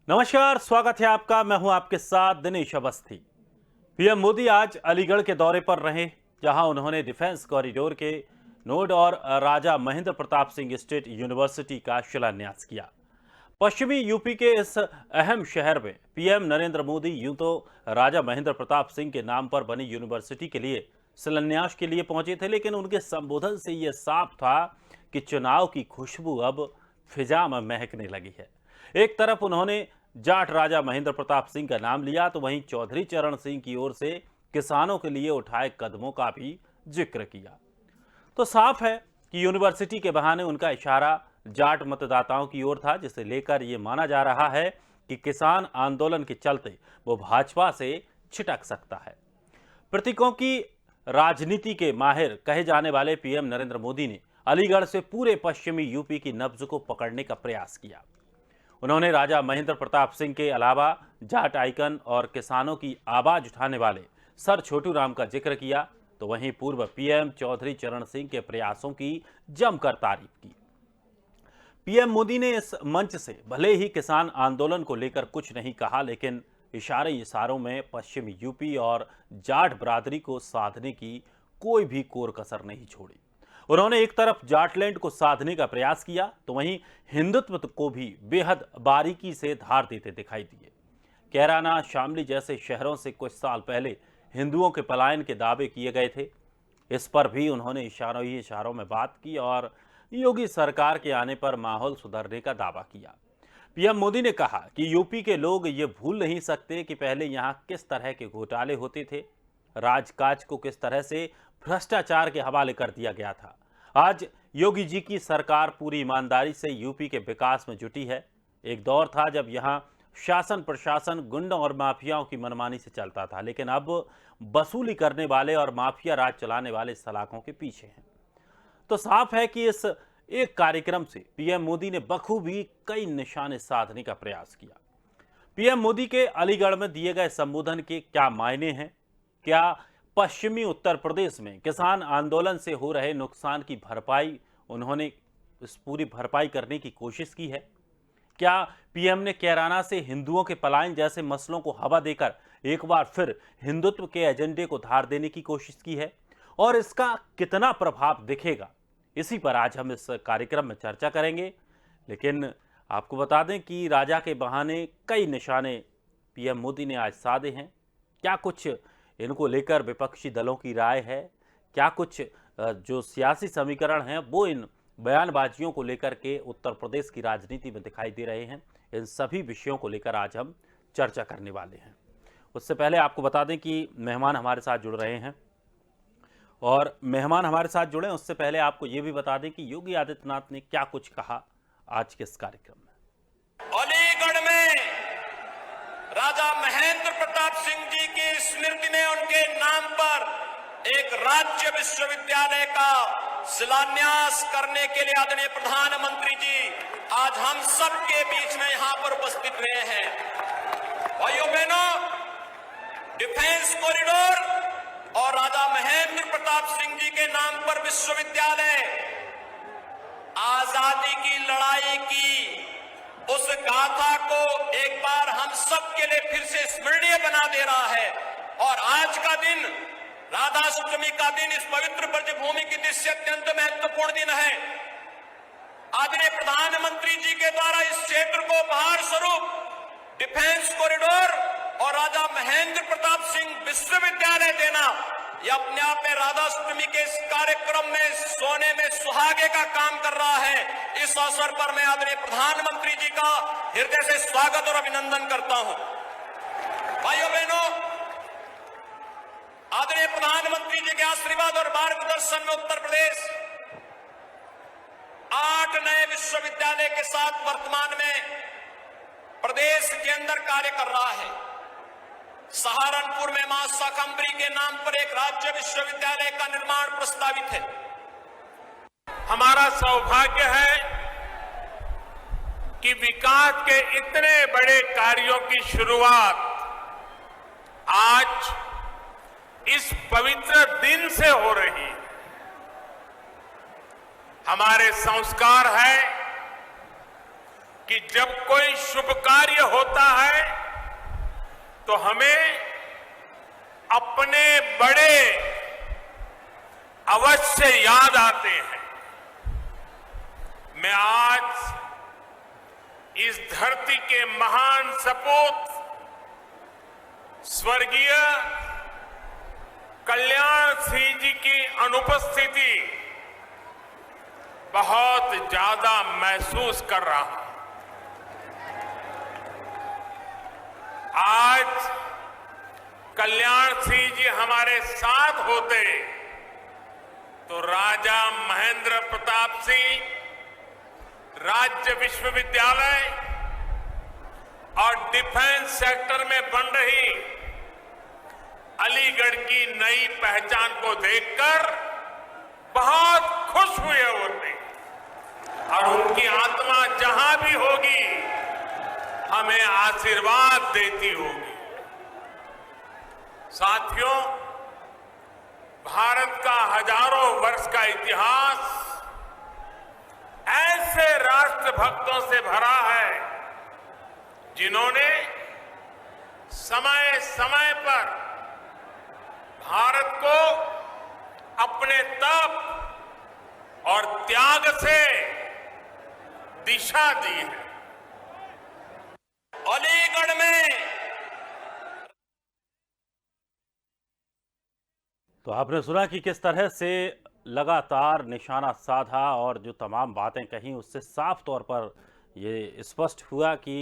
नमस्कार, स्वागत है आपका। मैं हूं आपके साथ दिनेश अवस्थी। पीएम मोदी आज अलीगढ़ के दौरे पर रहे, जहां उन्होंने डिफेंस कॉरिडोर के नोड और राजा महेंद्र प्रताप सिंह स्टेट यूनिवर्सिटी का शिलान्यास किया। पश्चिमी यूपी के इस अहम शहर में पीएम नरेंद्र मोदी यूं तो राजा महेंद्र प्रताप सिंह के नाम पर बनी यूनिवर्सिटी के लिए शिलान्यास के लिए पहुंचे थे, लेकिन उनके संबोधन से यह साफ था कि चुनाव की खुशबू अब फिजा में महकने लगी है। एक तरफ उन्होंने जाट राजा महेंद्र प्रताप सिंह का नाम लिया, तो वहीं चौधरी चरण सिंह की ओर से किसानों के लिए उठाए कदमों का भी जिक्र किया। तो साफ है कि यूनिवर्सिटी के बहाने उनका इशारा जाट मतदाताओं की ओर था, जिसे लेकर यह माना जा रहा है कि किसान आंदोलन के चलते वो भाजपा से छिटक सकता है। प्रतीकों की राजनीति के माहिर कहे जाने वाले पीएम नरेंद्र मोदी ने अलीगढ़ से पूरे पश्चिमी यूपी की नब्ज को पकड़ने का प्रयास किया। उन्होंने राजा महेंद्र प्रताप सिंह के अलावा जाट आइकन और किसानों की आवाज उठाने वाले सर छोटू राम का जिक्र किया, तो वहीं पूर्व पीएम चौधरी चरण सिंह के प्रयासों की जमकर तारीफ की। पीएम मोदी ने इस मंच से भले ही किसान आंदोलन को लेकर कुछ नहीं कहा, लेकिन इशारे इशारों में पश्चिमी यूपी और जाट बरादरी को साधने की कोई भी कोर कसर नहीं छोड़ी। उन्होंने एक तरफ जाटलैंड को साधने का प्रयास किया, तो वहीं हिंदुत्व को भी बेहद बारीकी से धार देते दिखाई दिए। कैराना, शामली जैसे शहरों से कुछ साल पहले हिंदुओं के पलायन के दावे किए गए थे। इस पर भी उन्होंने इशारों में बात की और योगी सरकार के आने पर माहौल सुधरने का दावा किया। पीएम मोदी ने कहा कि यूपी के लोग ये भूल नहीं सकते कि पहले यहाँ किस तरह के घोटाले होते थे, राजकाज को किस तरह से भ्रष्टाचार के हवाले कर दिया गया था। आज योगी जी की सरकार पूरी ईमानदारी से यूपी के विकास में जुटी है। एक दौर था जब यहाँ शासन प्रशासन गुंडों और माफियाओं की मनमानी से चलता था, लेकिन अब वसूली करने वाले और माफिया राज चलाने वाले सलाखों के पीछे हैं। तो साफ है कि इस एक कार्यक्रम से पीएम मोदी ने बखूबी कई निशाने साधने का प्रयास किया। पीएम मोदी के अलीगढ़ में दिए गए संबोधन के क्या मायने हैं? क्या पश्चिमी उत्तर प्रदेश में किसान आंदोलन से हो रहे नुकसान की भरपाई उन्होंने इस पूरी भरपाई करने की कोशिश की है? क्या पीएम ने कैराना से हिंदुओं के पलायन जैसे मसलों को हवा देकर एक बार फिर हिंदुत्व के एजेंडे को धार देने की कोशिश की है? और इसका कितना प्रभाव दिखेगा, इसी पर आज हम इस कार्यक्रम में चर्चा करेंगे। लेकिन आपको बता दें कि राजा के बहाने कई निशाने पीएम मोदी ने आज साधे हैं। क्या कुछ इनको लेकर विपक्षी दलों की राय है? क्या कुछ जो सियासी समीकरण हैं वो इन बयानबाजियों को लेकर के उत्तर प्रदेश की राजनीति में दिखाई दे रहे हैं? इन सभी विषयों को लेकर आज हम चर्चा करने वाले हैं। उससे पहले आपको बता दें कि मेहमान हमारे साथ जुड़ रहे हैं, और मेहमान हमारे साथ जुड़े उससे पहले आपको ये भी बता दें कि योगी आदित्यनाथ ने क्या कुछ कहा आज के इस कार्यक्रम में। अलीगढ़ में राजा महेंद्र प्रताप सिंह जी की स्मृति में उनके नाम पर एक राज्य विश्वविद्यालय का शिलान्यास करने के लिए आदरणीय प्रधानमंत्री जी आज हम सबके बीच में यहां पर उपस्थित हुए हैं। भाइयों बहनों, डिफेंस कॉरिडोर और राजा महेंद्र प्रताप सिंह जी के नाम पर विश्वविद्यालय आजादी की लड़ाई की उस गाथा को एक बार हम सब के लिए फिर से स्मरणीय बना दे रहा है। और आज का दिन, राधाष्टमी का दिन, इस पवित्र ब्रजभूमि की दृष्टि अत्यंत महत्वपूर्ण दिन है। आदरणीय प्रधानमंत्री जी के द्वारा इस क्षेत्र को उपहार स्वरूप डिफेंस कॉरिडोर और राजा महेंद्र प्रताप सिंह विश्वविद्यालय देना, यह अपने आप में राधाष्टमी के इस कार्यक्रम में सोने में सुहागे का काम कर रहा है। इस अवसर पर मैं आदरणीय प्रधानमंत्री जी का हृदय से स्वागत और अभिनंदन करता हूं। भाइयों बहनों, आदरणीय प्रधानमंत्री जी के आशीर्वाद और मार्गदर्शन में उत्तर प्रदेश 8 नए विश्वविद्यालय के साथ वर्तमान में प्रदेश के अंदर कार्य कर रहा है। सहारनपुर में मां शाकंभरी के नाम पर एक राज्य विश्वविद्यालय का निर्माण प्रस्तावित है। हमारा सौभाग्य है कि विकास के इतने बड़े कार्यों की शुरुआत आज इस पवित्र दिन से हो रही है। हमारे संस्कार है कि जब कोई शुभ कार्य होता है तो हमें अपने बड़े अवश्य याद आते हैं। मैं आज इस धरती के महान सपूत स्वर्गीय कल्याण सिंह जी की अनुपस्थिति बहुत ज्यादा महसूस कर रहा हूं। आज कल्याण सिंह जी हमारे साथ होते तो राजा महेंद्र प्रताप सिंह राज्य विश्वविद्यालय और डिफेंस सेक्टर में बन रही अलीगढ़ की नई पहचान को देखकर बहुत खुश हुए होते और उनकी आत्मा जहां भी होगी हमें आशीर्वाद देती होगी। साथियों, भारत का हजारों वर्ष का इतिहास ऐसे राष्ट्रभक्तों से भरा है जिन्होंने समय समय पर भारत को अपने तप और त्याग से दिशा दी है। अलीगढ़ में तो आपने सुना कि किस तरह से लगातार निशाना साधा और जो तमाम बातें कही उससे साफ तौर पर ये स्पष्ट हुआ कि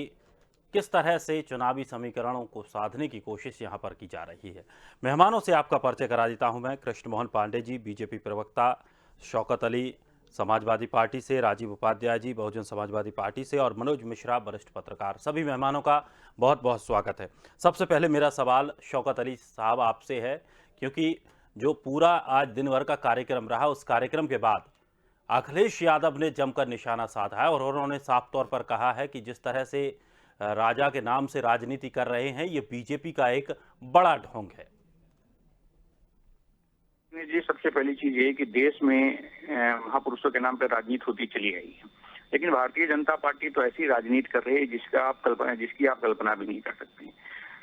किस तरह से चुनावी समीकरणों को साधने की कोशिश यहां पर की जा रही है। मेहमानों से आपका परिचय करा देता हूं मैं। कृष्ण मोहन पांडे जी, बीजेपी प्रवक्ता, शौकत अली समाजवादी पार्टी से, राजीव उपाध्याय जी बहुजन समाजवादी पार्टी से और मनोज मिश्रा वरिष्ठ पत्रकार। सभी मेहमानों का बहुत बहुत स्वागत है। सबसे पहले मेरा सवाल शौकत अली साहब आपसे है, क्योंकि जो पूरा आज दिन भर का कार्यक्रम रहा उस कार्यक्रम के बाद अखिलेश यादव ने जमकर निशाना साधा है और उन्होंने साफ तौर पर कहा है कि जिस तरह से राजा के नाम से राजनीति कर रहे हैं ये बीजेपी का एक बड़ा ढोंग है। जी, सबसे पहली चीज ये कि देश में महापुरुषों के नाम पर राजनीति होती चली आई है, लेकिन भारतीय जनता पार्टी तो ऐसी राजनीति कर रही है जिसकी आप कल्पना भी नहीं कर सकते।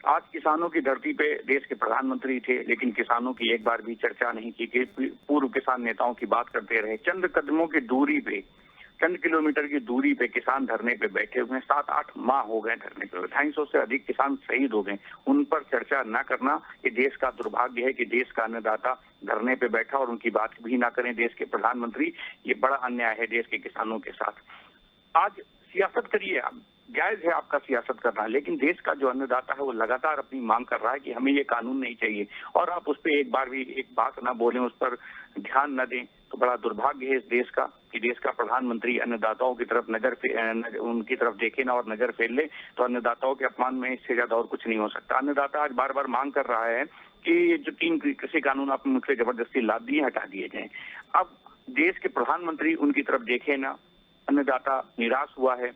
आज किसानों की धरती पे देश के प्रधानमंत्री थे, लेकिन किसानों की एक बार भी चर्चा नहीं की कि पूर्व किसान नेताओं की बात करते रहे। चंद कदमों की दूरी पे, चंद किलोमीटर की दूरी पे किसान धरने पे बैठे हुए हैं। 7-8 माह हो गए धरने पे, 250 से अधिक किसान शहीद हो गए। उन पर चर्चा न करना ये देश का दुर्भाग्य है कि देश का अन्नदाता धरने पे बैठा और उनकी बात भी ना करें देश के प्रधानमंत्री। ये बड़ा अन्याय है देश के किसानों के साथ। आज सियासत करिए आप, जायज है आपका सियासत करना, लेकिन देश का जो अन्नदाता है वो लगातार अपनी मांग कर रहा है कि हमें ये कानून नहीं चाहिए और आप उस पर एक बार भी एक बात ना बोलें, उस पर ध्यान न दें, तो बड़ा दुर्भाग्य है इस देश का कि देश का प्रधानमंत्री अन्नदाताओं की तरफ उनकी तरफ देखे ना और नजर फेर ले। तो अन्नदाताओं के अपमान में इससे ज्यादा और कुछ नहीं हो सकता। अन्नदाता आज बार बार मांग कर रहा है कि ये जो 3 कृषि कानून आपने मुझसे जबरदस्ती लाद दिए हटा दिए जाएं। अब देश के प्रधानमंत्री उनकी तरफ देखे ना, अन्नदाता निराश हुआ है,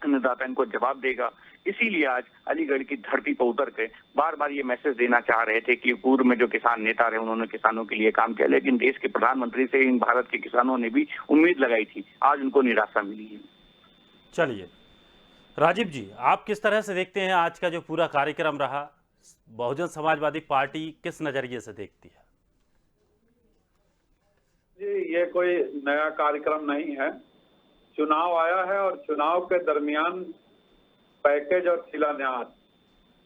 अन्नदाता इनको जवाब देगा। इसीलिए आज अलीगढ़ की धरती पर उतर के बार बार ये मैसेज देना चाह रहे थे कि पूर्व में जो किसान नेता रहे उन्होंने किसानों के लिए काम किया, लेकिन देश के प्रधानमंत्री से इन भारत के किसानों ने भी उम्मीद लगाई थी, आज उनको निराशा मिली है। चलिए राजीव जी, आप किस तरह से देखते हैं आज का जो पूरा कार्यक्रम रहा? बहुजन समाजवादी पार्टी किस नजरिए से देखती है? जी, ये कोई नया कार्यक्रम नहीं है। चुनाव आया है और चुनाव के दरमियान पैकेज और शिलान्यास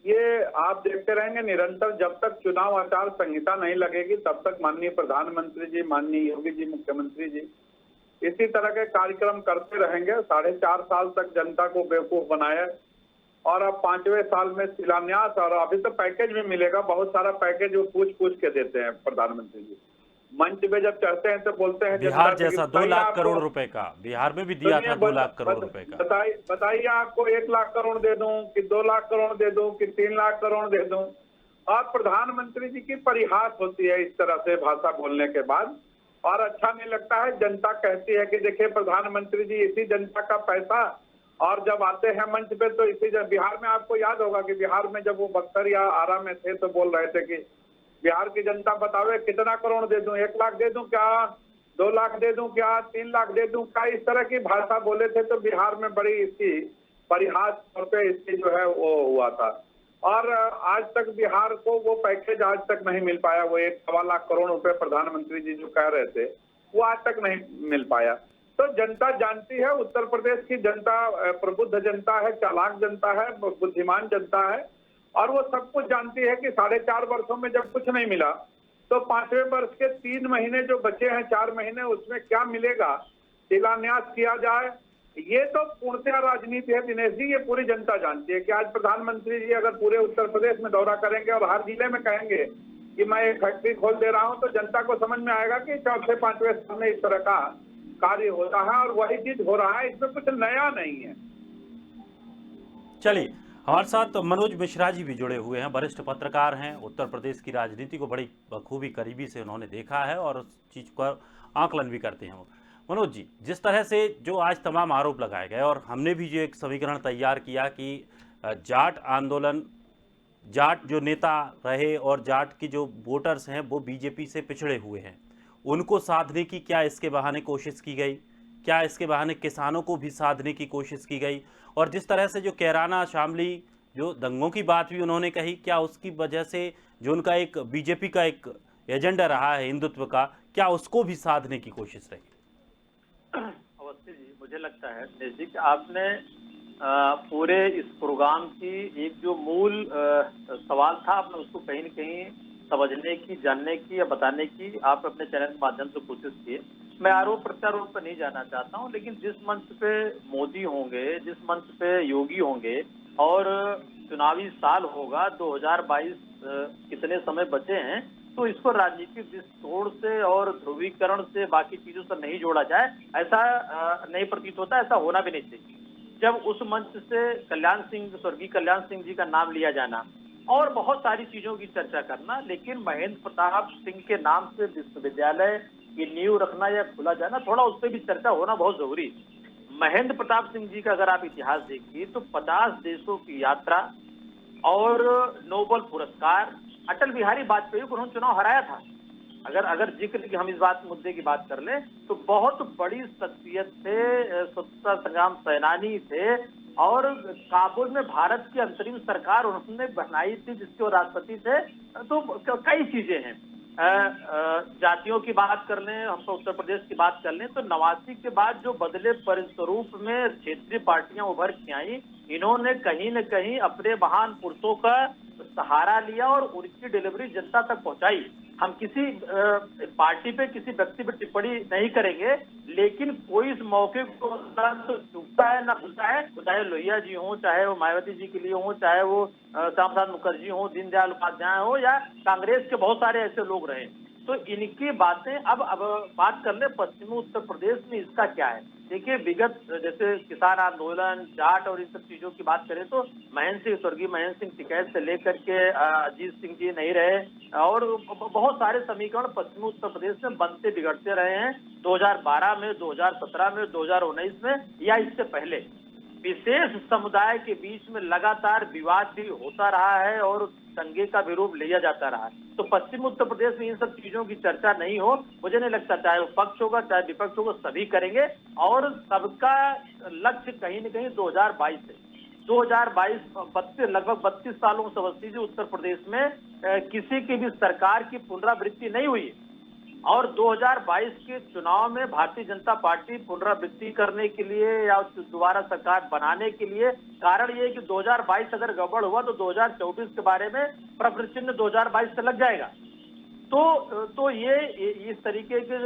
ये आप देखते रहेंगे निरंतर। जब तक चुनाव आचार संहिता नहीं लगेगी तब तक माननीय प्रधानमंत्री जी, माननीय योगी जी, मुख्यमंत्री जी इसी तरह के कार्यक्रम करते रहेंगे। 4.5 साल तक जनता को बेवकूफ बनाया और अब 5वें साल में शिलान्यास और अभी तो पैकेज भी मिलेगा। बहुत सारा पैकेज वो पूछ के देते हैं प्रधानमंत्री जी। मंच पे जब चढ़ते हैं तो बोलते हैं बिहार जैसा 2 लाख करोड़ रुपए का, बिहार में भी दिया था 2 लाख करोड़ रुपए का। बताइए आपको 1 लाख करोड़ दे दूं कि 2 लाख करोड़ दे दूं कि 3 लाख करोड़ दे दूं। और प्रधानमंत्री जी की परिहास होती है इस तरह से भाषा बोलने के बाद, और अच्छा नहीं लगता है। जनता कहती है कि देखिए प्रधानमंत्री जी इसी जनता का पैसा, और जब आते हैं मंच पे तो इसी बिहार में आपको याद होगा कि बिहार में जब वो बक्सर या आरा में थे तो बोल रहे थे कि बिहार की जनता बतावे कितना करोड़ दे दूं, 1 लाख दे दूं क्या, 2 लाख दे दूं क्या, 3 लाख दे दूं क्या, इस तरह की भाषा बोले थे तो बिहार में बड़ी इसकी परिहास तौर पे इसकी जो है वो हुआ था। और आज तक बिहार को वो पैकेज आज तक नहीं मिल पाया। वो 1.25 लाख करोड़ रुपए प्रधानमंत्री जी जो कह रहे थे वो आज तक नहीं मिल पाया। तो जनता जानती है, उत्तर प्रदेश की जनता प्रबुद्ध जनता है, चालाक जनता है, बुद्धिमान जनता है, और वो सब कुछ जानती है कि 4.5 वर्षों में जब कुछ नहीं मिला तो 5वें वर्ष के 3 महीने जो बचे हैं, 4 महीने, उसमें क्या मिलेगा, शिलान्यास किया जाए। ये तो पूर्णतः राजनीति है दिनेश जी, ये पूरी जनता जानती है कि आज प्रधानमंत्री जी अगर पूरे उत्तर प्रदेश में दौरा करेंगे और हर जिले में कहेंगे कि मैं एक फैक्ट्री खोल दे रहा हूं, तो जनता को समझ में आएगा कि 4-5वें साल में इस तरह का कार्य होता है और वही चीज हो रहा है, इसमें कुछ नया नहीं है। चलिए, हमारे साथ मनोज मिश्रा जी भी जुड़े हुए हैं, वरिष्ठ पत्रकार हैं, उत्तर प्रदेश की राजनीति को बड़ी बखूबी करीबी से उन्होंने देखा है और उस चीज पर आकलन भी करते हैं। मनोज जी, जिस तरह से जो आज तमाम आरोप लगाए गए और हमने भी जो एक समीकरण तैयार किया कि जाट आंदोलन, जाट जो नेता रहे और जाट की जो वोटर्स हैं वो बीजेपी से पिछड़े हुए हैं, उनको साधने की क्या इसके बहाने कोशिश की गई, क्या इसके बहाने किसानों को भी साधने की कोशिश की गई, और जिस तरह से जो कैराना शामली जो दंगों की बात भी उन्होंने कही, क्या उसकी वजह से जो उनका एक बीजेपी का एक एजेंडा रहा है हिंदुत्व का, क्या उसको भी साधने की कोशिश रही? अवस्थी जी, मुझे लगता है जी कि आपने पूरे इस प्रोग्राम की एक जो मूल सवाल था, आपने उसको कहीं न कहीं समझने की, जानने की या बताने की आप अपने चैनल के माध्यम से कोशिश की। मैं आरोप प्रत्यारोप पर नहीं जाना चाहता हूं, लेकिन जिस मंच पे मोदी होंगे, जिस मंच पे योगी होंगे और चुनावी साल होगा 2022, कितने समय बचे हैं, तो इसको राजनीतिक दृष्टिकोण से और ध्रुवीकरण से बाकी चीजों से नहीं जोड़ा जाए, ऐसा नहीं प्रतीत होता, ऐसा होना भी नहीं चाहिए। जब उस मंच से स्वर्गीय कल्याण सिंह जी का नाम लिया जाना और बहुत सारी चीजों की चर्चा करना, लेकिन महेंद्र प्रताप सिंह के नाम से विश्वविद्यालय की नींव रखना या खुला जाना, थोड़ा उस पर भी चर्चा होना बहुत जरूरी है। महेंद्र प्रताप सिंह जी का अगर आप इतिहास देखिए तो 50 देशों की यात्रा और नोबेल पुरस्कार, अटल बिहारी वाजपेयी को उन्होंने चुनाव हराया था। अगर जिक्र की हम इस मुद्दे की बात कर लें तो बहुत बड़ी शख्सियत थे, स्वतंत्रता संग्राम सेनानी थे, और काबुल में भारत की अंतरिम सरकार उन्होंने बनाई थी जिसके वो राष्ट्रपति थे। तो कई चीजें हैं, जातियों की बात कर लें, हम तो उत्तर प्रदेश की बात कर लें तो 89 के बाद जो बदले परिस्वरूप में क्षेत्रीय पार्टियां उभर के आई, इन्होंने कहीं न कहीं अपने महान पुरुषों का सहारा लिया और उनकी डिलीवरी जनता तक पहुंचाई। हम किसी पार्टी पे, किसी व्यक्ति पे टिप्पणी नहीं करेंगे, लेकिन कोई इस मौके को ना तो चूकता है ना भूलता है, चाहे लोहिया जी हो, चाहे वो मायावती जी के लिए हो, चाहे वो श्यामा प्रसाद मुखर्जी हो, दीनदयाल उपाध्याय हो, या कांग्रेस के बहुत सारे ऐसे लोग रहे। तो इनकी बातें अब बात कर ले पश्चिमी उत्तर प्रदेश में इसका क्या है। देखिए, विगत जैसे किसान आंदोलन, जाट और इन सब चीजों की बात करें तो स्वर्गीय महेंद्र सिंह टिकैत से लेकर के अजीत सिंह जी नहीं रहे, और बहुत सारे समीकरण पश्चिमी उत्तर प्रदेश में बनते बिगड़ते रहे हैं। 2012 में, 2017 में, 2019 में या इससे पहले विशेष समुदाय के बीच में लगातार विवाद भी होता रहा है और दंगे का भी रूप लिया जाता रहा है। तो पश्चिम उत्तर प्रदेश में इन सब चीजों की चर्चा नहीं हो, मुझे नहीं लगता, चाहे वो पक्ष होगा चाहे विपक्ष होगा, सभी करेंगे। और सबका लक्ष्य कहीं न कहीं 2022 है। 2022 लगभग 32 सालों से अवस्थी जी उत्तर प्रदेश में किसी की भी सरकार की पुनरावृत्ति नहीं हुई है, और 2022 के चुनाव में भारतीय जनता पार्टी पुनरावृत्ति करने के लिए या दोबारा सरकार बनाने के लिए, कारण ये है कि 2022 अगर गड़बड़ हुआ तो 2024 के बारे में प्रश्न चिन्ह 2022 से लग जाएगा। तो ये इस तरीके के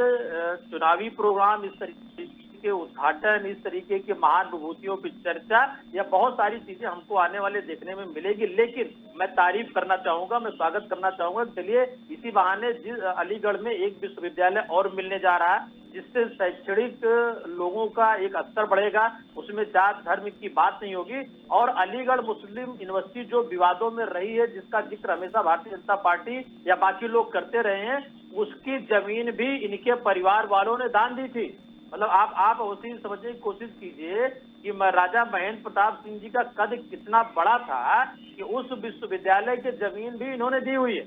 चुनावी प्रोग्राम, इस तरीके के उद्घाटन, इस तरीके के महान विभूतियों की चर्चा, या बहुत सारी चीजें हमको आने वाले देखने में मिलेगी। लेकिन मैं तारीफ करना चाहूंगा, मैं स्वागत करना चाहूंगा, चलिए इसी बहाने अलीगढ़ में एक विश्वविद्यालय और मिलने जा रहा है, जिससे शैक्षणिक लोगों का एक स्तर बढ़ेगा, उसमें जात धर्म की बात नहीं होगी। और अलीगढ़ मुस्लिम यूनिवर्सिटी जो विवादों में रही है, जिसका जिक्र हमेशा भारतीय जनता पार्टी या बाकी लोग करते रहे हैं, उसकी जमीन भी इनके परिवार वालों ने दान दी थी। मतलब आप उसी समझने की कोशिश कीजिए कि राजा महेंद्र प्रताप सिंह जी का कद कितना बड़ा था कि उस विश्वविद्यालय की जमीन भी इन्होंने दी हुई है।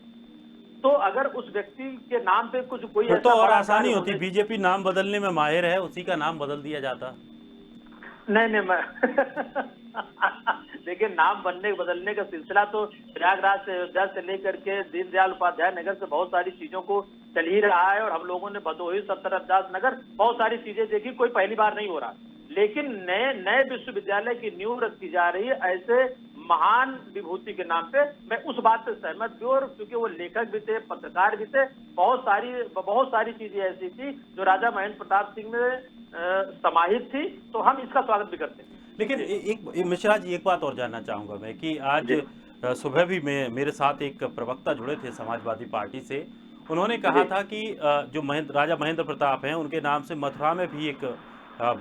तो अगर उस व्यक्ति के नाम पे कुछ कोई फिर तो ऐसा और बड़ा आसानी कार्य होती, होने- बीजेपी नाम बदलने में माहिर है, उसी का नाम बदल दिया जाता। नहीं मैं देखिए, नाम बनने बदलने का सिलसिला तो प्रयागराज से अयोध्या से लेकर के दीनदयाल उपाध्याय नगर से बहुत सारी चीजों को चल ही रहा है, और हम लोगों ने भदोही सत्तरदास नगर बहुत सारी चीजें देखी, कोई पहली बार नहीं हो रहा। लेकिन नए नए विश्वविद्यालय की नींव रखी जा रही है ऐसे महान विभूति के नाम पे। मैं उस बात से सहमत भी, और क्योंकि वो लेखक भी थे, पत्रकार भी थे, बहुत सारी चीजें ऐसी थी जो राजा महेंद्र प्रताप सिंह में समाहित थी, तो हम इसका स्वागत भी करते हैं। लेकिन एक मिश्रा जी, एक बात और जानना चाहूंगा मैं कि आज सुबह भी मेरे साथ एक प्रवक्ता जुड़े थे समाजवादी पार्टी से। उन्होंने कहा था कि जो राजा महेंद्र प्रताप हैं, उनके नाम से मथुरा में भी एक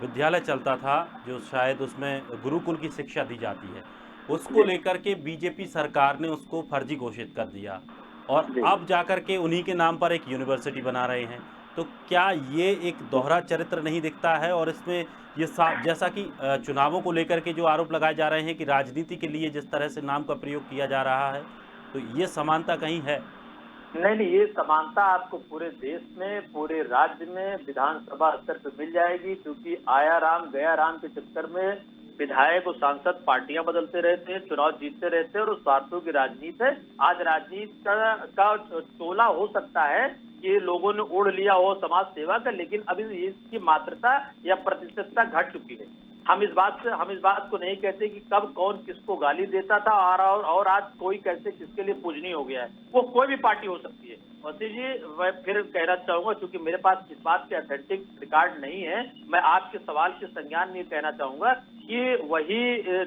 विद्यालय चलता था, जो शायद उसमें गुरुकुल की शिक्षा दी जाती है। उसको लेकर के बीजेपी सरकार ने उसको फर्जी घोषित कर दिया, और अब जाकर के उन्हीं के नाम पर एक यूनिवर्सिटी बना रहे हैं। तो क्या ये एक दोहरा चरित्र नहीं दिखता है? और इसमें ये जैसा कि चुनावों को लेकर के जो आरोप लगाए जा रहे हैं कि राजनीति के लिए जिस तरह से नाम का प्रयोग किया जा रहा है, तो ये समानता कहीं है? नहीं, ये समानता आपको पूरे देश में, पूरे राज्य में, विधानसभा स्तर पर मिल जाएगी, क्योंकि आया राम गया राम के चक्कर में विधायक और सांसद पार्टियां बदलते रहते हैं, चुनाव जीतते रहते हैं, और स्वार्थों की राजनीति है। आज राजनीति का टोला हो सकता है कि लोगों ने ओढ़ लिया हो समाज सेवा का, लेकिन अभी इसकी मात्रता या प्रतिशतता घट चुकी है। हम इस बात को नहीं कहते कि कब कौन किसको गाली देता था और आज कोई कैसे किसके लिए पूजनीय हो गया है। वो कोई भी पार्टी हो सकती है। वसी जी, मैं फिर कहना चाहूंगा, क्योंकि मेरे पास इस बात के ऑथेंटिक रिकॉर्ड नहीं है, मैं आपके सवाल के संज्ञान में कहना चाहूंगा कि वही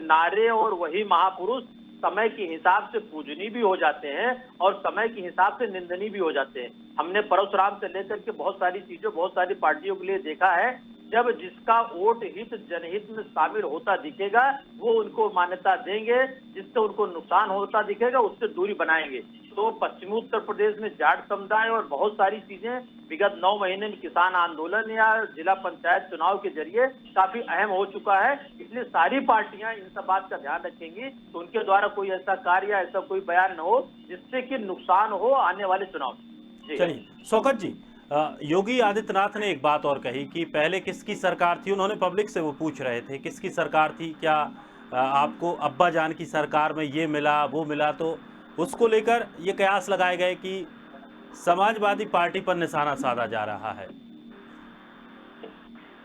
नारे और वही महापुरुष समय के हिसाब से पूजनीय भी हो जाते हैं और समय के हिसाब से निंदनीय भी हो जाते हैं। हमने परशुराम से लेकर के बहुत सारी चीजों, बहुत सारी पार्टियों के लिए देखा है, जब जिसका वोट हित जनहित में शामिल होता दिखेगा वो उनको मान्यता देंगे, जिससे उनको नुकसान होता दिखेगा उससे दूरी बनाएंगे। तो पश्चिमी उत्तर प्रदेश में जाट समुदाय और बहुत सारी चीजें विगत 9 महीने में किसान आंदोलन या जिला पंचायत चुनाव के जरिए काफी अहम हो चुका है। इसलिए सारी पार्टियां इन सब बात का ध्यान रखेंगी तो उनके द्वारा कोई ऐसा कार्य या ऐसा कोई बयान न हो जिससे कि नुकसान हो आने वाले चुनाव में। चलिए शौकत जी, योगी आदित्यनाथ ने एक बात और कही कि पहले किसकी सरकार थी, उन्होंने पब्लिक से वो पूछ रहे थे किसकी सरकार थी, क्या आपको अब्बा जान की सरकार में ये मिला वो मिला, तो उसको लेकर ये कयास लगाए गए कि समाजवादी पार्टी पर निशाना साधा जा रहा है।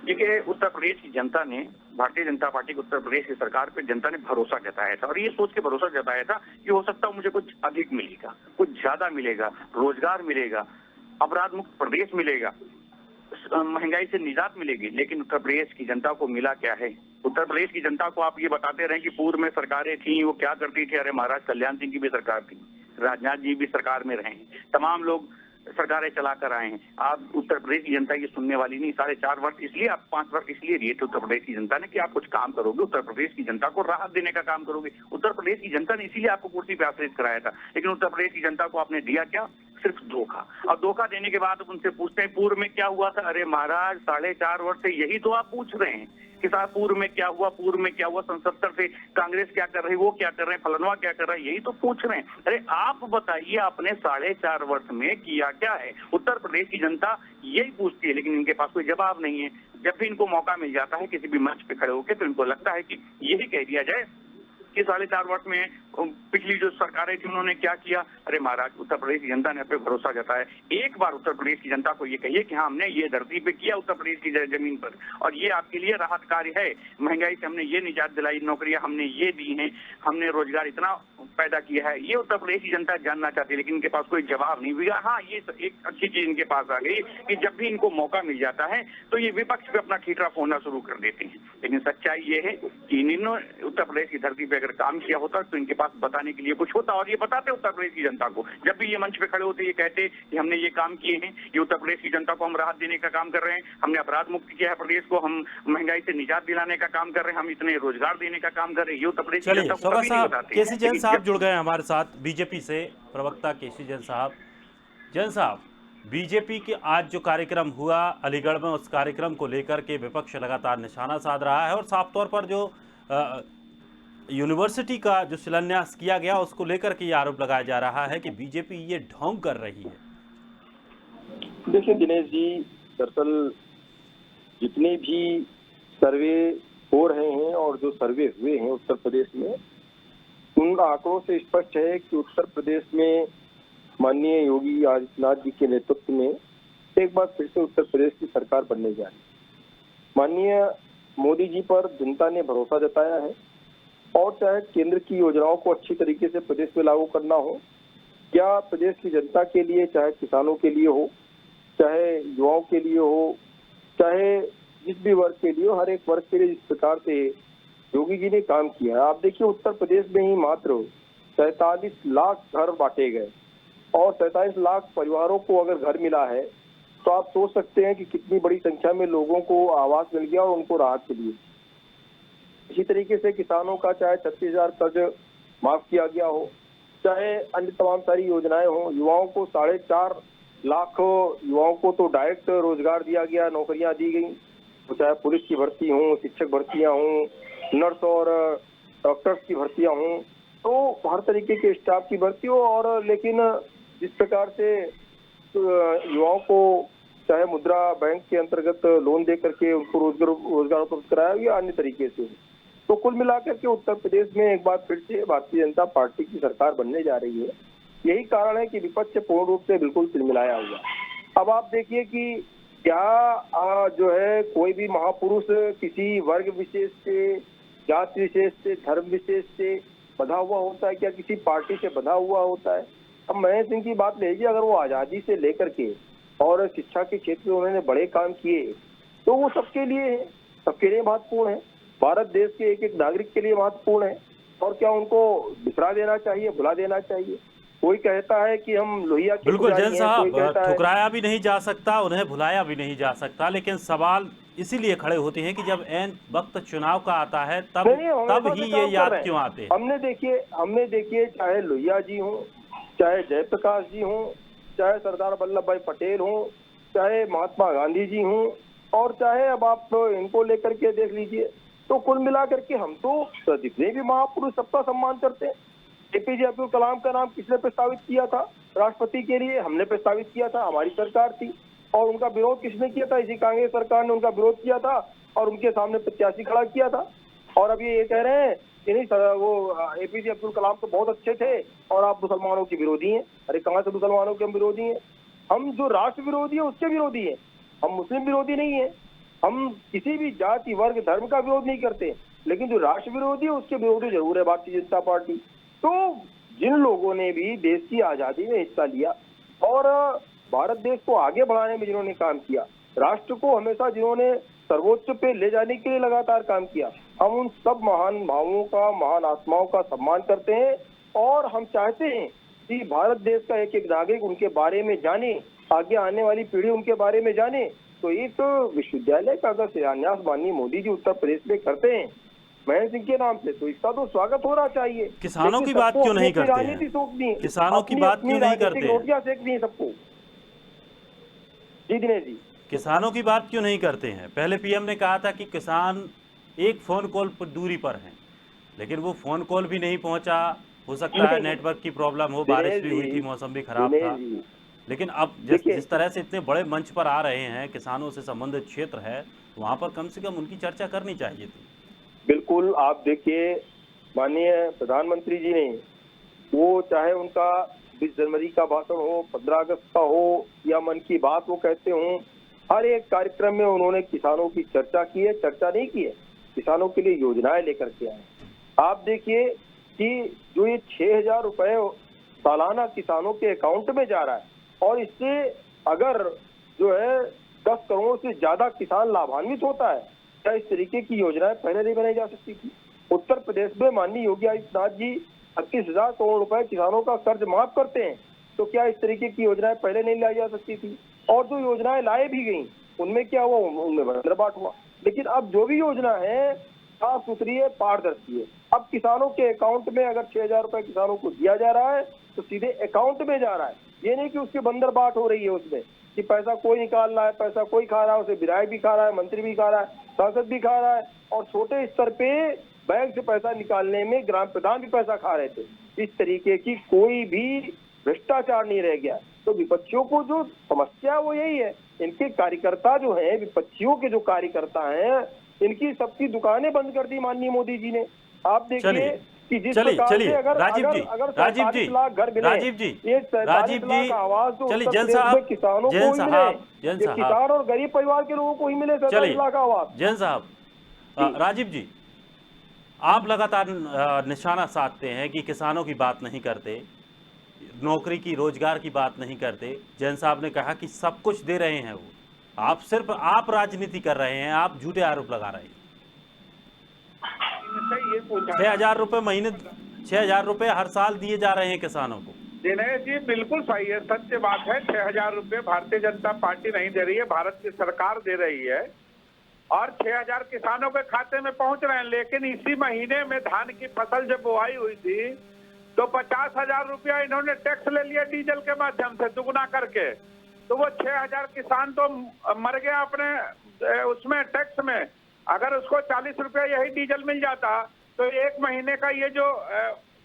देखिए, उत्तर प्रदेश की जनता ने भारतीय जनता पार्टी की उत्तर प्रदेश की सरकार पर जनता ने भरोसा जताया था और ये सोच के भरोसा जताया था कि हो सकता है मुझे कुछ अधिक मिलेगा, कुछ ज्यादा मिलेगा, रोजगार मिलेगा, अपराध मुक्त प्रदेश मिलेगा, महंगाई से निजात मिलेगी। लेकिन उत्तर प्रदेश की जनता को मिला क्या है? उत्तर प्रदेश की जनता को आप ये बताते रहे कि पूर्व में सरकारें थी, वो क्या करती थी। अरे महाराज, कल्याण सिंह की भी सरकार थी, राजनाथ जी भी सरकार में रहे, तमाम लोग सरकारें चलाकर आए हैं। आप उत्तर प्रदेश की जनता ये सुनने वाली नहीं। 4.5 वर्ष इसलिए, आप 5 वर्ष इसलिए दिए थे उत्तर प्रदेश की जनता ने कि आप कुछ काम करोगे, उत्तर प्रदेश की जनता को राहत देने का काम करोगे। उत्तर प्रदेश की जनता ने इसीलिए आपको कुर्सी पे आश्रित कराया था। लेकिन उत्तर प्रदेश की जनता को आपने दिया क्या? सिर्फ धोखा। और धोखा देने के बाद उनसे पूछते हैं पूर्व में क्या हुआ था। अरे महाराज, 4.5 वर्ष से यही तो आप पूछ रहे हैं कि साहब पूर्व में क्या हुआ, पूर्व में क्या हुआ, 77 से कांग्रेस क्या कर रही, वो क्या कर रहे हैं, फलनवा क्या कर रहा है, यही तो पूछ रहे हैं। अरे आप बताइए, आपने 4.5 वर्ष में किया क्या है? उत्तर प्रदेश की जनता यही पूछती है, लेकिन इनके पास कोई जवाब नहीं है। जब भी इनको मौका मिल जाता है किसी भी मंच पे खड़े होकर, तो इनको लगता है कि यही कह दिया जाए कि 4.5 वर्ष में पिछली जो सरकारें थी उन्होंने क्या किया। अरे महाराज, उत्तर प्रदेश की जनता ने अपने भरोसा जताया। एक बार उत्तर प्रदेश की जनता को ये कहिए कि हाँ, हमने ये धरती पे किया, उत्तर प्रदेश की जमीन पर, और ये आपके लिए राहत कार्य है। महंगाई से हमने ये निजात दिलाई, नौकरियां हमने ये दी हैं, हमने रोजगार इतना पैदा किया है। ये उत्तर प्रदेश की जनता जानना चाहती है, लेकिन इनके पास कोई जवाब नहीं हुआ। हाँ, ये एक अच्छी चीज इनके पास आ गई कि जब भी इनको मौका मिल जाता है तो ये विपक्ष पे अपना ठीकरा फोड़ना शुरू कर देते हैं। लेकिन सच्चाई ये है कि इन्होंने उत्तर प्रदेश की धरती पे अगर काम किया होता तो इनके पास बताने के लिए कुछ होता, और ये बताते उत्तर प्रदेश की जनता को। जब भी ये मंच पे खड़े होते ये कहते कि हमने ये काम किए हैं, ये उत्तर प्रदेश की जनता को हम राहत देने का काम कर रहे हैं, हमने अपराध मुक्त किया है प्रदेश को, हम महंगाई से निजात दिलाने का काम कर रहे हैं, हम इतने रोजगार देने का काम कर रहे हैं। ये उत्तर प्रदेश की जनता को कभी नहीं बताते। केसी जैन साहब जुड़ गए हमारे साथ, बीजेपी से प्रवक्ता केसी जैन साहब। जैन साहब, बीजेपी के आज जो कार्यक्रम हुआ अलीगढ़ में, उस कार्यक्रम को लेकर के विपक्ष लगातार निशाना साध रहा है और साफ तौर पर जो यूनिवर्सिटी का जो शिलान्यास किया गया उसको लेकर के ये आरोप लगाया जा रहा है कि बीजेपी ये ढोंग कर रही है। देखिए दिनेश जी, दरअसल जितने भी सर्वे हो रहे हैं और जो सर्वे हुए हैं उत्तर प्रदेश में, उन आंकड़ों से स्पष्ट है कि उत्तर प्रदेश में माननीय योगी आदित्यनाथ जी के नेतृत्व में एक बार फिर से उत्तर प्रदेश की सरकार बनने जा रही है। माननीय मोदी जी पर जनता ने भरोसा जताया है और चाहे केंद्र की योजनाओं को अच्छी तरीके से प्रदेश में लागू करना हो या प्रदेश की जनता के लिए, चाहे किसानों के लिए हो, चाहे युवाओं के लिए हो, चाहे जिस भी वर्ग के लिए हो, हर एक वर्ग के लिए जिस प्रकार से योगी जी ने काम किया है। आप देखिए उत्तर प्रदेश में ही मात्र 47 लाख घर बांटे गए और 47 लाख परिवारों को अगर घर मिला है तो आप सोच सकते हैं कि कितनी बड़ी संख्या में लोगों को आवास मिल गया और उनको राहत मिली। इसी तरीके से किसानों का चाहे 36,000 कर्ज माफ किया गया हो, चाहे अन्य तमाम सारी योजनाएं हो, युवाओं को 4.5 लाख युवाओं को तो डायरेक्ट रोजगार दिया गया, नौकरियां दी गई, तो चाहे पुलिस की भर्ती हो, शिक्षक भर्तियां हों, नर्स और डॉक्टर्स की भर्तियां हों, तो हर तरीके के स्टाफ की भर्ती हो। और लेकिन जिस प्रकार से युवाओं को चाहे मुद्रा बैंक के अंतर्गत लोन दे करके उनको रोजगार उपलब्ध कराया या अन्य तरीके से, तो कुल मिलाकर के उत्तर प्रदेश में एक बार फिर से भारतीय जनता पार्टी की सरकार बनने जा रही है। यही कारण है कि विपक्ष पूर्ण रूप से बिल्कुल तिलमिलाया हुआ। अब आप देखिए कि क्या जो है कोई भी महापुरुष किसी वर्ग विशेष से, जाति विशेष से, धर्म विशेष से बंधा हुआ होता है, क्या किसी पार्टी से बंधा हुआ होता है? अब महेंद्र सिंह की बात लीजिए, अगर वो आजादी से लेकर के और शिक्षा के क्षेत्र में उन्होंने बड़े काम किए तो वो सबके लिए है, सबके लिए महत्वपूर्ण है, भारत देश के एक एक नागरिक के लिए महत्वपूर्ण है। और क्या उनको बिसरा देना चाहिए, भुला देना चाहिए? कोई कहता है कि हम लोहिया के बिल्कुल पुजारी जैन हैं, साहब, कोई कहता है ठुकराया भी नहीं जा सकता, उन्हें भुलाया भी नहीं जा सकता, लेकिन सवाल इसीलिए खड़े होते हैं कि जब एन वक्त चुनाव का आता है तब ही ये याद क्यों आते हैं? हमने देखिए चाहे लोहिया जी हों, चाहे जयप्रकाश जी हों, चाहे सरदार वल्लभ भाई पटेल हों, चाहे महात्मा गांधी जी हों, और चाहे अब आप इनको लेकर के देख लीजिए, तो कुल मिलाकर के हम तो जितने भी महापुरुष सबका सम्मान करते हैं। एपीजे अब्दुल कलाम का नाम किसने प्रस्तावित किया था राष्ट्रपति के लिए? हमने प्रस्तावित किया था, हमारी सरकार थी। और उनका विरोध किसने किया था? इसी कांग्रेस सरकार ने उनका विरोध किया था और उनके सामने प्रत्याशी खड़ा किया था। और अब ये कह रहे हैं कि नहीं वो एपीजे अब्दुल कलाम तो बहुत अच्छे थे और आप मुसलमानों के विरोधी हैं। अरे कहाँ से मुसलमानों के हम विरोधी हैं? हम जो राष्ट्र विरोधी है उसके विरोधी है, हम मुस्लिम विरोधी नहीं है। हम किसी भी जाति वर्ग धर्म का विरोध नहीं करते, लेकिन जो राष्ट्र विरोधी है उसके विरोधी जरूर है भारतीय जनता पार्टी। तो जिन लोगों ने भी देश की आजादी में हिस्सा लिया और भारत देश को आगे बढ़ाने में जिन्होंने काम किया, राष्ट्र को हमेशा जिन्होंने सर्वोच्च पे ले जाने के लिए लगातार काम किया, हम उन सब महान भावों का, महान आत्माओं का सम्मान करते हैं और हम चाहते हैं कि भारत देश का एक एक नागरिक उनके बारे में जाने, आगे आने वाली पीढ़ी उनके बारे में जाने। तो एक विश्वविद्यालय का अगर शिलान्यास माननीय मोदी जी उत्तर प्रदेश में करते हैं महेंद्र सिंह के नाम से, तो इसका तो स्वागत होना चाहिए। किसानों की बात क्यों नहीं करते हैं? किसानों की बात क्यों नहीं करते? रोटियां सेकनी है सबको। जी दिनेश जी, किसानों की बात क्यों नहीं करते हैं? पहले पीएम ने कहा था कि किसान एक फोन कॉल पर दूरी पर हैं, लेकिन वो फोन कॉल भी नहीं पहुंचा। हो सकता है नेटवर्क की प्रॉब्लम हो, बारिश भी हुई थी, मौसम भी खराब था, लेकिन अब जिस तरह से इतने बड़े मंच पर आ रहे हैं, किसानों से संबंधित क्षेत्र है, तो वहां पर कम से कम उनकी चर्चा करनी चाहिए थी। बिल्कुल, आप देखिए माननीय प्रधानमंत्री जी ने, वो चाहे उनका 20 जनवरी का भाषण हो, 15 अगस्त का हो या मन की बात वो कहते हों, हर एक कार्यक्रम में उन्होंने किसानों की चर्चा की है, चर्चा नहीं की है, किसानों के लिए योजनाएं लेकर के आए। आप देखिए कि जो ये 6,000 रुपए सालाना किसानों के अकाउंट में जा रहा है और इससे अगर जो है 10 करोड़ से ज्यादा किसान लाभान्वित होता है, क्या इस तरीके की योजनाएं पहले नहीं बनाई जा सकती थी? उत्तर प्रदेश में माननीय योगी आदित्यनाथ जी 38,000 करोड़ रुपए किसानों का कर्ज माफ करते हैं, तो क्या इस तरीके की योजनाएं पहले नहीं लाई जा सकती थी? और जो योजनाएं लाई भी गई उनमें क्या हुआ? उनमें बंदरबाट हुआ। लेकिन अब जो भी योजना है साफ सुथरी है, पारदर्शी है। अब किसानों के अकाउंट में अगर 6,000 रुपए किसानों को दिया जा रहा है तो सीधे अकाउंट में जा रहा है, ये नहीं कि उसके बंदरबाट हो रही है उसमें कि पैसा कोई निकाल रहा है, पैसा कोई खा रहा है, उसे विधायक भी खा रहा है, मंत्री भी खा रहा है, सांसद भी खा रहा है। और छोटे स्तर पे बैंक से पैसा निकालने में ग्राम प्रधान भी पैसा खा रहे थे। इस तरीके की कोई भी भ्रष्टाचार नहीं रह गया। तो विपक्षियों को जो समस्या वो यही है, इनके कार्यकर्ता जो हैं, विपक्षियों के जो कार्यकर्ता हैं, इनकी सबकी दुकानें बंद कर दी माननीय मोदी जी ने। आप देखिए कि जिस प्रकार से अगर राजीव जी, चलिए जैन साहब, किसानों को ही मिले, किसान और गरीब परिवार के लोगों को ही मिले 47 लाख आवास। जैन साहब, राजीव जी, आप लगातार निशाना साधते हैं कि किसानों की बात नहीं करते, नौकरी की, रोजगार की बात नहीं करते। जैन साहब ने कहा कि सब कुछ दे रहे हैं वो, आप सिर्फ आप राजनीति कर रहे हैं, आप झूठे आरोप लगा रहे हैं। 6,000 रुपए महीने, 6,000 रुपए हर साल दिए जा रहे हैं किसानों को। दिनेश जी बिल्कुल सही है, सत्य बात है। 6,000 रुपए भारतीय जनता पार्टी नहीं दे रही है, भारत की सरकार दे रही है और 6,000 किसानों के खाते में पहुंच रहे हैं। लेकिन इसी महीने में धान की फसल जब बुआई हुई थी तो 50,000 रुपया इन्होंने टैक्स ले लिया डीजल के माध्यम से, दुगना करके। तो वो 6,000 किसान तो मर गया अपने उसमें टैक्स में। अगर उसको 40 रुपया यही डीजल मिल जाता तो एक महीने का ये जो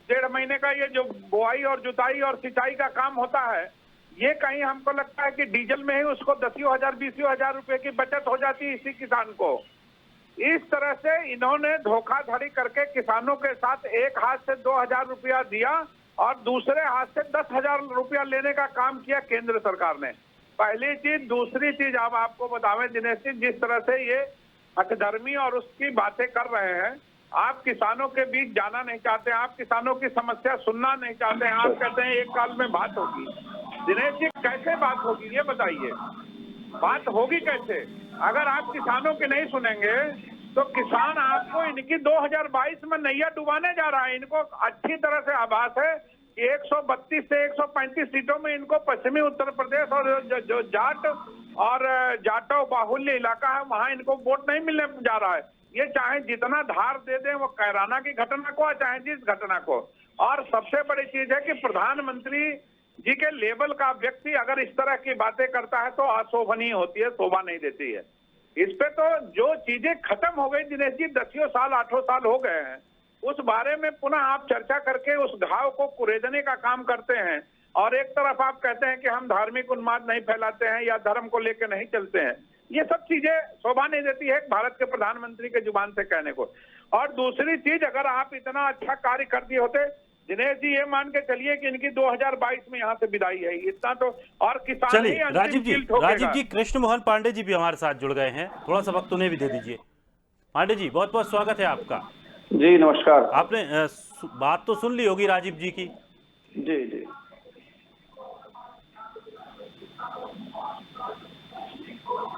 1.5 महीने का ये जो बुआई और जुताई और सिंचाई का काम होता है, ये कहीं हमको लगता है कि डीजल में ही उसको 10,000 20,000 रुपए की बचत हो जाती है इसी किसान को। इस तरह से इन्होंने धोखाधड़ी करके किसानों के साथ एक हाथ से 2,000 रुपया दिया और दूसरे हाथ से 10,000 रुपया लेने का काम किया केंद्र सरकार ने। पहली चीज। दूसरी चीज अब आपको बतावें दिनेश जी, जिस तरह से ये हठधर्मी और उसकी बातें कर रहे हैं, आप किसानों के बीच जाना नहीं चाहते, आप किसानों की समस्या सुनना नहीं चाहते हैं। आप कहते हैं एक साल में बात होगी। दिनेश जी कैसे बात होगी ये बताइए, बात होगी कैसे? अगर आप किसानों की नहीं सुनेंगे तो किसान आपको इनकी 2022 में नैया डुबाने जा रहा है। इनको अच्छी तरह से आभास है कि 132 से 135 सीटों में इनको पश्चिमी उत्तर प्रदेश और जो जाट और जाटो बाहुल्य इलाका है वहां इनको वोट नहीं मिलने जा रहा है। ये चाहे जितना धार दे दें वो कैराना की घटना को, चाहे जिस घटना को। और सबसे बड़ी चीज है कि प्रधानमंत्री जी के लेवल का व्यक्ति अगर इस तरह की बातें करता है तो अशोभनीय होती है, शोभा नहीं देती है। इस पे तो जो चीजें खत्म हो गई दिनेश जी, 10 साल 8 साल हो गए हैं, उस बारे में पुनः आप चर्चा करके उस घाव को कुरेदने का काम करते हैं। और एक तरफ आप कहते हैं कि हम धार्मिक उन्माद नहीं फैलाते हैं या धर्म को लेकर नहीं चलते हैं। ये सब चीजें शोभा नहीं देती है भारत के प्रधानमंत्री के जुबान से कहने को। और दूसरी चीज, अगर आप इतना अच्छा कार्य कर दिए होते दिनेश जी, ये मान के चलिए कि इनकी 2022 में यहाँ से विदाई है, इतना तो। और किसान चलिए राजीव जी, कृष्ण मोहन पांडे जी भी हमारे साथ जुड़ गए हैं, थोड़ा सा वक्त उन्हें भी दे दीजिए। पांडे जी बहुत बहुत स्वागत है आपका। जी नमस्कार। आपने बात तो सुन ली होगी राजीव जी की। जी जी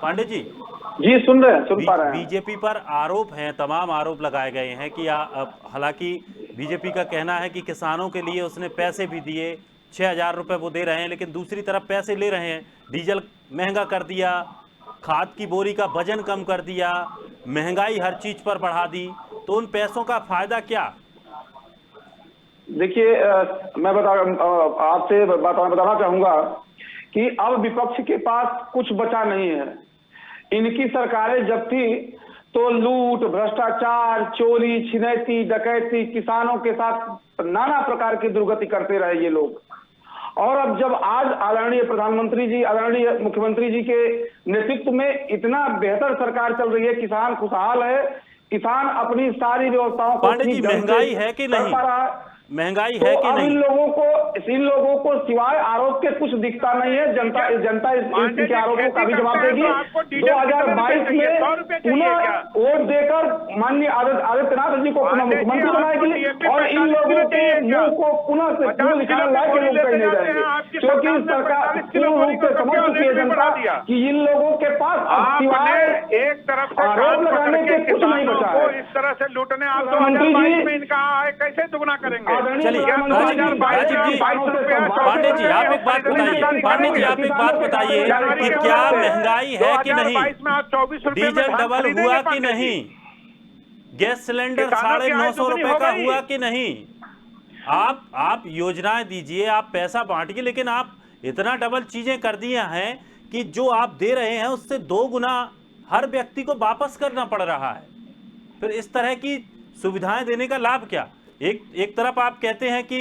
पांडे जी सुन रहे हैं, सुन पा रहे हैं। बीजेपी पर आरोप हैं, तमाम आरोप लगाए गए हैं कि हालांकि बीजेपी का कहना है कि किसानों के लिए उसने पैसे भी दिए, 6,000 रुपए वो दे रहे हैं, लेकिन दूसरी तरफ पैसे ले रहे हैं। डीजल महंगा कर दिया, खाद की बोरी का वजन कम कर दिया, महंगाई हर चीज पर बढ़ा दी, तो उन पैसों का फायदा क्या? देखिए मैं आपसे बताना चाहूंगा कि अब विपक्ष के पास कुछ बचा नहीं है। इनकी सरकारें जब थी तो लूट, भ्रष्टाचार, चोरी, छिनैती, डकैती, किसानों के साथ नाना प्रकार की दुर्गति करते रहे ये लोग। और अब जब आज आदरणीय प्रधानमंत्री जी, आदरणीय मुख्यमंत्री जी के नेतृत्व में इतना बेहतर सरकार चल रही है, किसान खुशहाल है, किसान अपनी सारी व्यवस्थाओं को पांडे जी महंगाई है कि नहीं? महंगाई है कि नहीं? इन लोगों को सिवाय आरोप के कुछ दिखता नहीं है। जनता इनके आरोपों का भी जवाब देगी। 2022 में पुनः वोट देकर माननीय आदित्यनाथ जी को पुनः मुख्यमंत्री बनाएगी और इन लोगों के मुंह को पुनः से मुंह दिखाने लायक लोग कहीं नहीं जाएंगे, क्योंकि सरकार पूर्ण रूप से समझ चुकी है जनता कि इन लोगों के पास सिवाय एक तरफ से आरोप लगाने के कुछ नहीं बचा है। इस तरह से लूटने आप 2022 में इनका कैसे दुगना करेंगे? चलिए पांडे जी आप एक बात बताइए, पांडे जी आप एक बात बताइए कि क्या महंगाई है कि नहीं? डीजल डबल हुआ कि नहीं? गैस सिलेंडर 950 रुपए का हुआ कि नहीं? आप योजनाएं दीजिए, आप पैसा बांटिए, लेकिन आप इतना डबल चीजें कर दिया हैं कि जो आप दे रहे हैं उससे 2 गुना हर व्यक्ति को वापस करना पड़ रहा है। फिर इस तरह की सुविधाएं देने का लाभ क्या? एक तरफ आप कहते हैं कि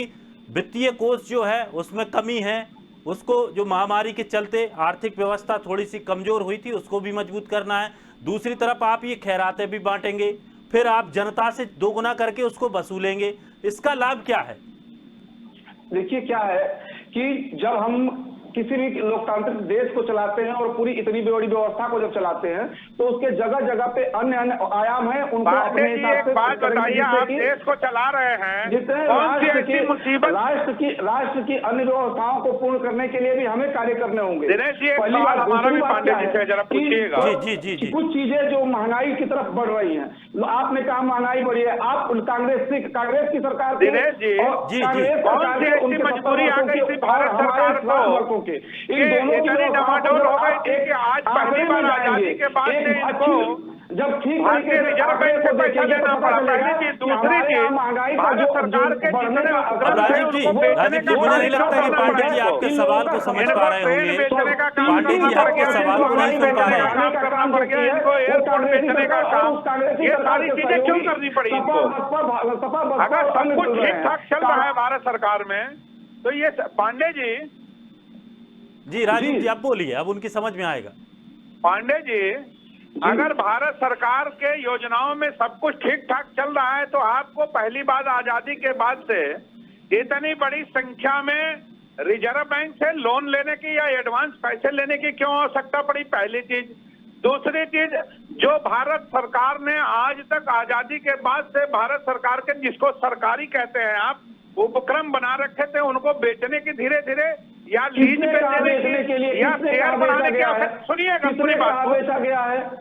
वित्तीय कोष जो है उसमें कमी है, उसको जो महामारी के चलते आर्थिक व्यवस्था थोड़ी सी कमजोर हुई थी उसको भी मजबूत करना है। दूसरी तरफ आप ये खैरातें भी बांटेंगे, फिर आप जनता से दोगुना करके उसको वसूलेंगे, इसका लाभ क्या है? देखिए क्या है कि जब हम किसी भी लोकतांत्रिक देश को चलाते हैं और पूरी इतनी बड़ी व्यवस्था को जब चलाते हैं तो उसके जगह जगह पे अन्य अन्य आयाम है, उनको अपने हिसाब से बात बताइए, आप देश को चला रहे हैं, जितने राष्ट्र की अन्य व्यवस्थाओं को पूर्ण करने के लिए भी हमें कार्य करने होंगे। दिनेश जी, एक सवाल हमारा भी पांडे जी से जरा पूछिएगा। जी। कुछ चीजें जो महंगाई की तरफ बढ़ रही हैं, आपने कहा महंगाई बढ़ी है, आप कांग्रेस की सरकार दिनेश जी, कौन सी ऐसी मजबूरी आ गई थी भारत सरकार को इतनी डमाडोल हो गई थी कि आज पहली बार आजादी के बाद से इनको जब ठीक भारतीय रिजर्व बैंक से पैसा देना पड़ा। पहली चीज, दूसरी चीज, भारत सरकार के जितने उपक्रम थे उनको बेचने का मुझे नहीं लगता कि पांडे जी आपके सवाल को समझ पा रहे होंगे। पांडे जी आपके सवाल को नहीं सुन पा रहे हैं। करना पड़ गया इनको, एयरपोर्ट बेचने का काम, ये सारी चीजें क्यों करनी पड़ी इनको? अगर सब कुछ ठीक ठाक चल रहा है भारत सरकार में तो ये पांडे जी राजीव जी आप बोलिए, अब उनकी समझ में आएगा। पांडे जी, अगर भारत सरकार के योजनाओं में सब कुछ ठीक ठाक चल रहा है तो आपको पहली बार आजादी के बाद से इतनी बड़ी संख्या में रिजर्व बैंक से लोन लेने की या एडवांस पैसे लेने की क्यों आवश्यकता पड़ी? पहली चीज। दूसरी चीज, जो भारत सरकार ने आज तक आजादी के बाद से भारत सरकार के, जिसको सरकारी कहते हैं आप, उपक्रम बना रखे थे, उनको बेचने की धीरे धीरे या लीज पे देने के लिए या शेयर बनाने की आवश्यकता, सुनिएगा पूरी बात,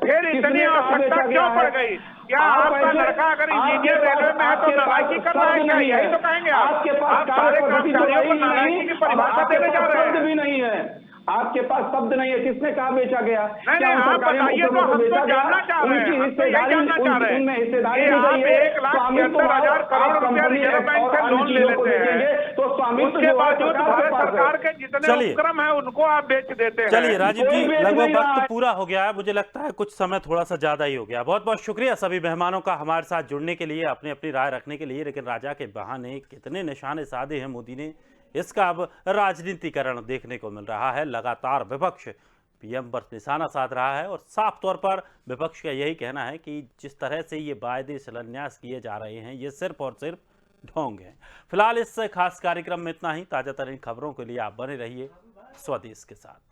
फिर इतनी आवश्यकता क्यों पड़ गई? क्या आपका लड़का अगर इंजीनियर रेलवे में है तो नालायकी कर रहा है क्या? यही तो कहेंगे आप सारे कर्मचारियों को नालायकी की परिभाषा देने जा रहे हैं। भी नहीं है, आपके पास शब्द नहीं है, किसने कहा बेचा गया? नहीं, आप बताइए तो हम तो जानना चाह रहे हैं, हम तो यही जानना चाह रहे हैं कि आप 1,76,000 करोड़ रुपया रिजर्व बैंक से लोन ले लेते हैं, तो उसके बावजूद भारत सरकार के जितने उपक्रम है उनको आप बेच देते हैं। चलिए राजीव जी, लगभग वक्त पूरा हो गया है, मुझे लगता है कुछ समय थोड़ा सा ज्यादा ही हो गया। बहुत बहुत शुक्रिया सभी मेहमानों का हमारे साथ जुड़ने के लिए, अपनी राय रखने के लिए। लेकिन राजा के बहाने कितने निशाने साधे हैं मोदी ने, इसका अब राजनीतिकरण देखने को मिल रहा है। लगातार विपक्ष पीएम पर निशाना साध रहा है और साफ तौर पर विपक्ष का यही कहना है कि जिस तरह से ये वायदे शिलान्यास किए जा रहे हैं ये सिर्फ और सिर्फ ढोंग है। फिलहाल इस खास कार्यक्रम में इतना ही। ताजा तरीन खबरों के लिए आप बने रहिए स्वदेश के साथ।